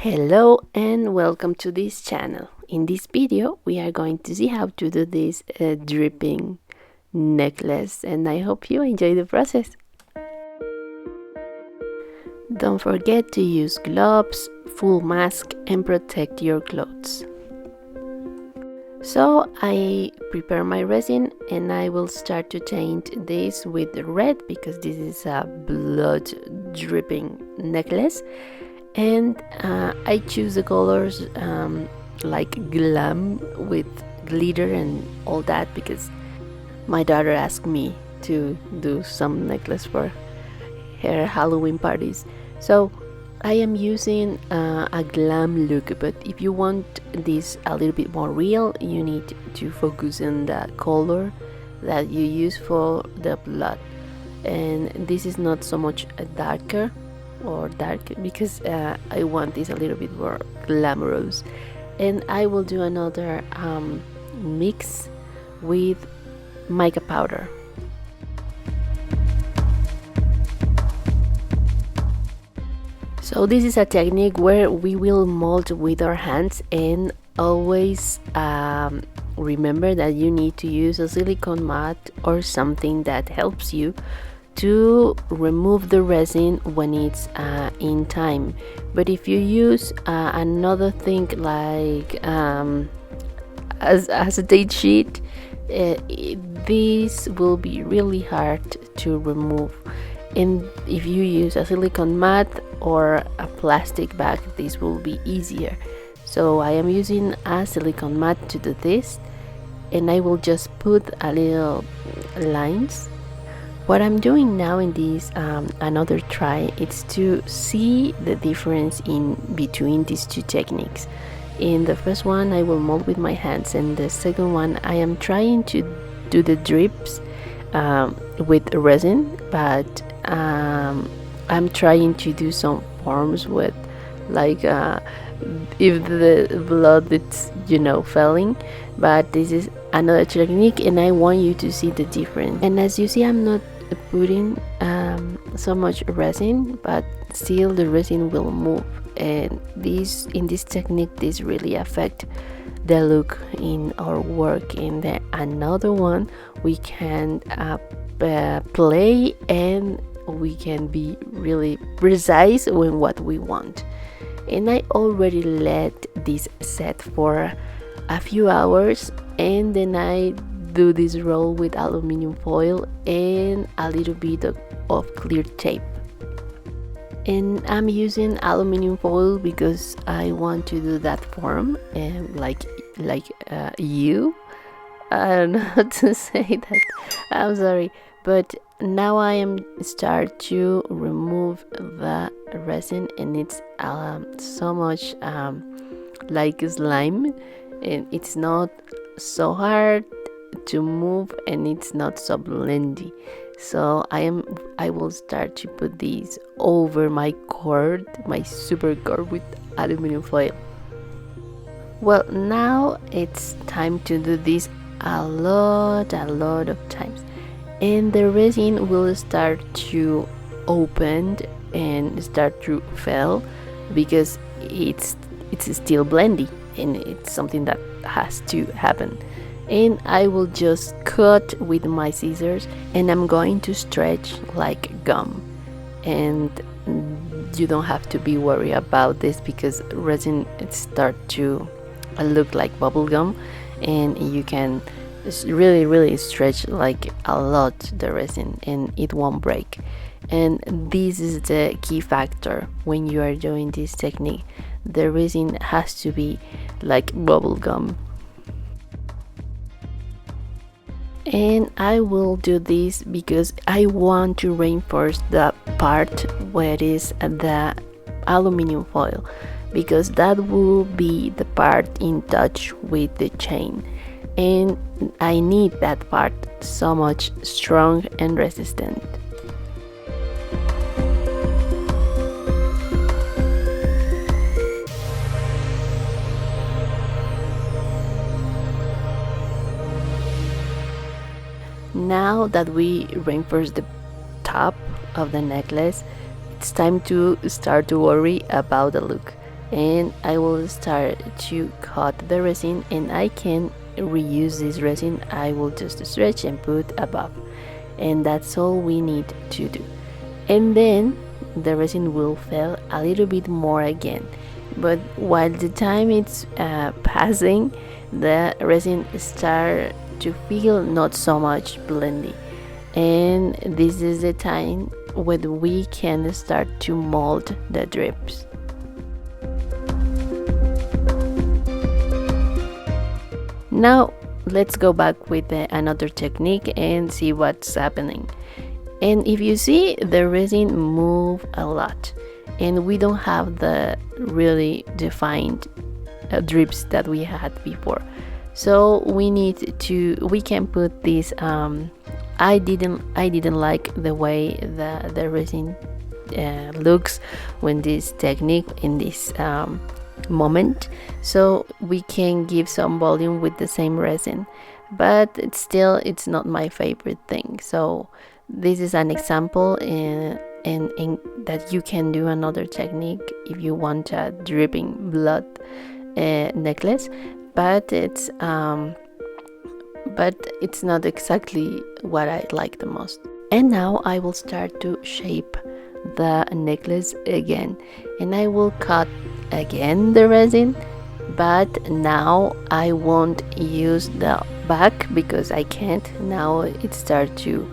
Hello and welcome to this channel. In this video we are going to see how to do this dripping necklace, and I hope you enjoy the process. Don't forget to use gloves, full mask and protect your clothes. So I prepare my resin and I will start to taint this with red because this is a blood dripping necklace. And I choose the colors like glam with glitter and all that because my daughter asked me to do some necklace for her Halloween parties. So I am using a glam look, but if you want this a little bit more real, you need to focus on the color that you use for the blood. And this is not so much a dark because I want this a little bit more glamorous. And I will do another mix with mica powder. So this is a technique where we will mold with our hands, and always remember that you need to use a silicone mat or something that helps you to remove the resin when it's in time. But if you use another thing like acetate sheet, this will be really hard to remove. And if you use a silicone mat or a plastic bag, this will be easier. So I am using a silicone mat to do this, and I will just put a little lines. What I'm doing now in this another try is to see the difference in between these two techniques. In the first one I will mold with my hands, and the second one I am trying to do the drips with resin, but I'm trying to do some forms with like if the blood it's falling. But this is another technique and I want you to see the difference. And as you see, I'm not putting so much resin, but still the resin will move, and in this technique this really affect the look in our work. In the another one we can play and we can be really precise when what we want. And I already let this set for a few hours, and then I do this roll with aluminum foil and a little bit of clear tape. And I'm using aluminum foil because I want to do that form, and like you, I don't know how to say that, I'm sorry. But now I am start to remove the resin, and it's so much like slime, and it's not so hard to move and it's not so blendy. So I will start to put these over my cord, my super cord with aluminum foil. Well, now it's time to do this a lot of times, and the resin will start to open and start to fail because it's still blendy, and it's something that has to happen. And I will just cut with my scissors, and I'm going to stretch like gum. And you don't have to be worried about this because resin start to look like bubble gum, and you can really stretch like a lot the resin and it won't break. And this is the key factor when you are doing this technique. The resin has to be like bubble gum. And I will do this because I want to reinforce the part where it is the aluminum foil, because that will be the part in touch with the chain, and I need that part so much strong and resistant. Now that we reinforce the top of the necklace, it's time to start to worry about the look. and I will start to cut the resin, and I can reuse this resin. I will just stretch and put above, and that's all we need to do. And then the resin will fall a little bit more again, but while the time it's passing, the resin start to feel not so much blendy, and this is the time when we can start to mold the drips. Now let's go back with another technique and see what's happening. And if you see, the resin move a lot, and we don't have the really defined drips that we had before. So we can put this. I didn't like the way the resin looks when this technique in this moment, so we can give some volume with the same resin, but it's not my favorite thing. So this is an example in that you can do another technique if you want a dripping blood necklace, but it's not exactly what I like the most. And now I will start to shape the necklace again, and I will cut again the resin, but now I won't use the back because I can't. Now it starts to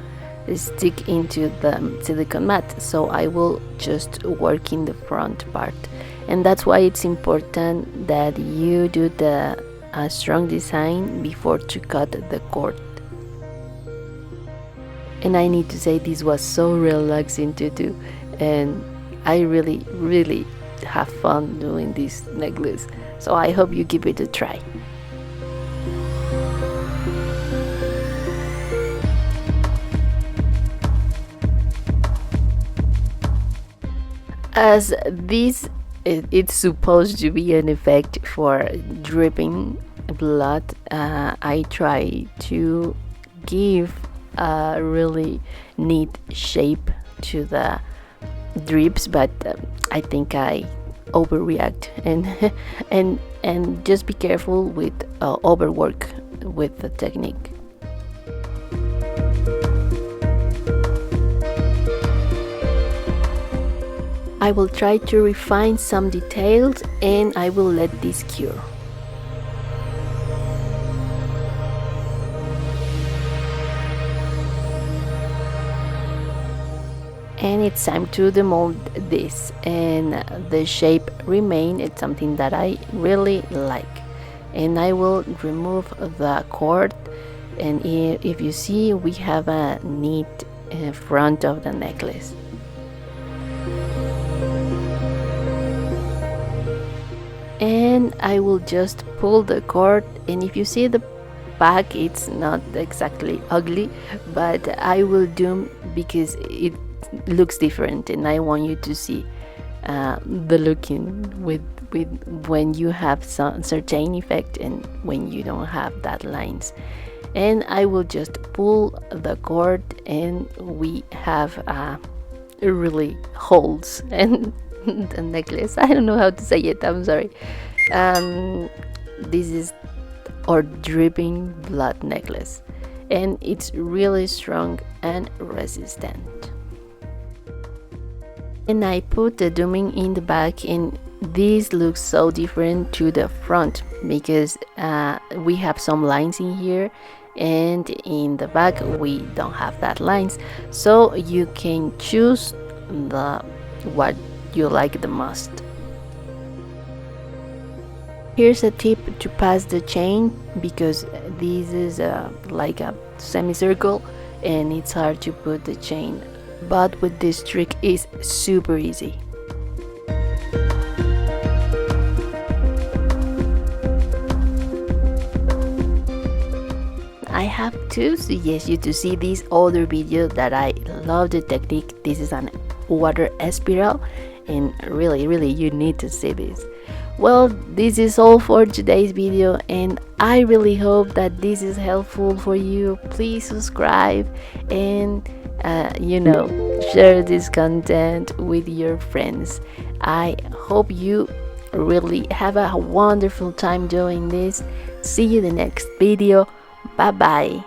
stick into the silicone mat, so I will just work in the front part. And that's why it's important that you do the strong design before to cut the cord. And I need to say, this was so relaxing to do, and I really have fun doing this necklace, so I hope you give it a try. As this it's supposed to be an effect for dripping blood, I try to give a really neat shape to the drips, but I think I overreact, and just be careful with overwork with the technique. I will try to refine some details, and I will let this cure. And it's time to demold this, and the shape remain. It's something that I really like, and I will remove the cord, and if you see, we have a neat front of the necklace. And I will just pull the cord, and if you see the back, it's not exactly ugly, but I will do because it looks different, and I want you to see the looking with when you have some certain effect and when you don't have that lines. And I will just pull the cord, and we have really holes and the necklace. I don't know how to say it, I'm sorry. This is our dripping blood necklace, and it's really strong and resistant. And I put the dumming in the back, and this looks so different to the front because we have some lines in here, and in the back we don't have that lines, so you can choose the what you like the most. Here's a tip to pass the chain, because this is like a semicircle and it's hard to put the chain, but with this trick is super easy. I have to suggest you to see this other video that I love the technique. This is an water spiral, and really you need to see this. Well, this is all for today's video, and I really hope that this is helpful for you. Please subscribe and share this content with your friends. I hope you really have a wonderful time doing this. See you in the next video. Bye bye.